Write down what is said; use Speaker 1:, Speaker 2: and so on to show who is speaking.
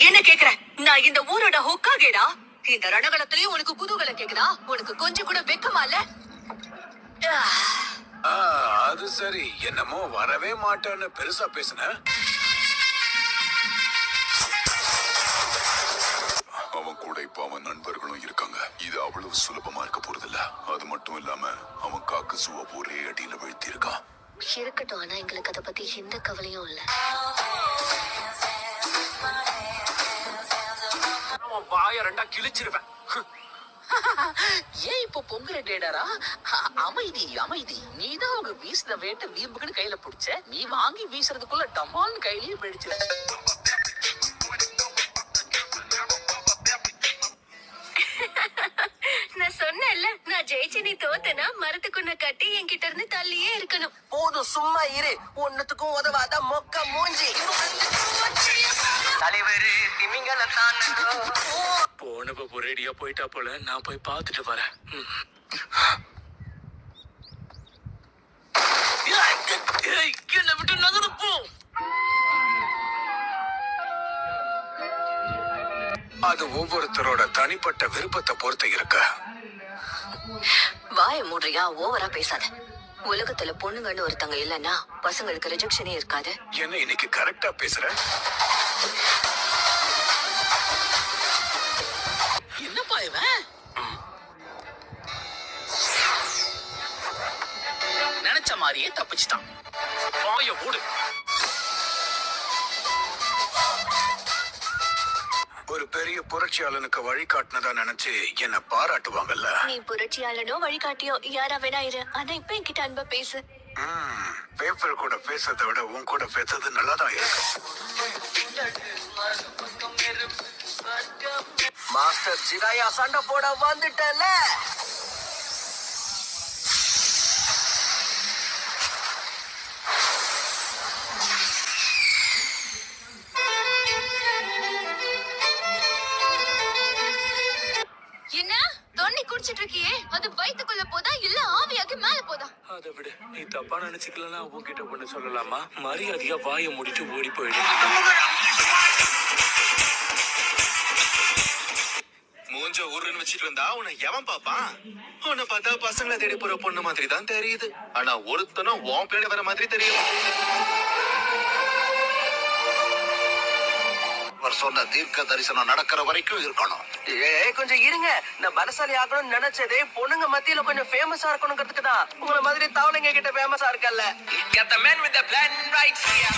Speaker 1: என்ன கேக்குற? நான் இந்த ஊரோட ஹொக்காகேடா. இந்த ரணகளத்திலயும் உனக்கு குதூகலம் கேக்குதா? உனக்கு கொஞ்சம் கூட வெக்கமா இல்ல?
Speaker 2: அது சரி, என்னமோ வரவே மாட்டேன்னு பெருசா பேசுன.
Speaker 3: அவன் கூட இப்ப அவன் நண்பர்களும் இருக்காங்க. இது அவ்வளவு சுலபமா இருக்க போறது இல்ல. அது மட்டும் இல்லாம அவன் காக்கசுவ ஒரே அடியில வீழ்த்தி இருக்கான்.
Speaker 1: இருக்கட்டும், ஆனா எங்களுக்கு அதை பத்தி எந்த கவலையும் இல்ல.
Speaker 2: வாய ரெண்டா கிழிச்சிருவேன்.
Speaker 4: ஏன் இப்போ பொங்குற டேடரா? அமைதி அமைதி. நீதான் அவங்க வீசின வேட்டை வீம்புக்குன்னு கையில பிடிச்ச. நீ வாங்கி வீசுறதுக்குள்ள டமால்னு கையிலேயே போயிடுச்சு.
Speaker 1: நான் சொன்னேன்ல, நான் ஜெயிச்சு நீ தோத்தனா மரத்துக்குன்ன கட்டி என்கிட்ட இருந்து தள்ளியே இருக்கணும்.
Speaker 4: போதும், சும்மா இரு. ஒன்னுத்துக்கும் உதவாத மொக்க மூஞ்சி. தலைவரு திமிங்கலத்தான்.
Speaker 2: போனப்ப ஒரேடியா போயிட்டா போல. நான் போய் பார்த்துட்டு வரேன். என்ன விட்டு நகரு போ. அது ஒவ்வொருத்தரோட தனிப்பட்ட விருப்பத்தை பொறுத்து இருக்கு.
Speaker 1: வாய மூடுறியா? ஓவரா பேசாத. உலகத்துல பொண்ணுங்கன்னு ஒருத்தங்க இல்லன்னா பசங்களுக்கு ரிஜெக்ஷனே இருக்காது.
Speaker 2: என்ன இன்னைக்கு கரெக்டா பேசுற?
Speaker 4: என்னப்பா இவன்? நினைச்ச மாதிரியே தப்பிச்சிட்டான்.
Speaker 2: வாய மூடு. ஒரு பெரிய புரட்சியாளனுக்கு வழிகாட்டினதா நினைச்சு என்ன பாராட்டுவாங்கல்ல.
Speaker 1: நீ புரட்சியாளனோ வழிகாட்டியோ யாரா வேணா இரு, ஆனா இப்ப என்கிட்ட அன்பா பேசு.
Speaker 2: பேப்பர் கூட பேசுறதை விட உன் கூட பேசுறது நல்லாதான் இருக்கு.
Speaker 4: மாஸ்டர் ஜிராயா சண்டை போட வந்துட்டல.
Speaker 1: என்ன தண்ணி குடிச்சிட்டு இருக்கியே, அது வயித்துக்குள்ள போதா இல்ல ஆவியாகி மேல போதா?
Speaker 2: அதை விட நீ தப்பா நினைச்சுக்கலாம். உன்கிட்ட ஒண்ணு சொல்லலாமா? மரியாதையா வாய மூடிட்டு ஓடி போயிடு.
Speaker 5: மூஞ்ச ஊருன்னு வச்சிட்டு வந்தா உன்னை எவன் பாப்பான்? உன்னை பார்த்தா பசங்களை தேடி போற பொண்ணு மாதிரி தான் தெரியுது. ஆனா ஒருத்தனும் உன் பின்னாடி வர மாதிரி தெரியும்.
Speaker 3: அவர் சொன்ன தீர்க்க தரிசனம் நடக்கிற வரைக்கும் இருக்கணும்.
Speaker 4: கொஞ்சம் இருங்க. நான் பலசாலி ஆகணும்னு நினைச்சதே பொண்ணுங்க மத்தியில கொஞ்சம் ஃபேமஸா இருக்கணுங்கிறதுக்கு தான். உங்களை மாதிரி தவளைங்க கிட்ட ஃபேமஸா இருக்கல்ல.
Speaker 6: Got the man with the plan right here.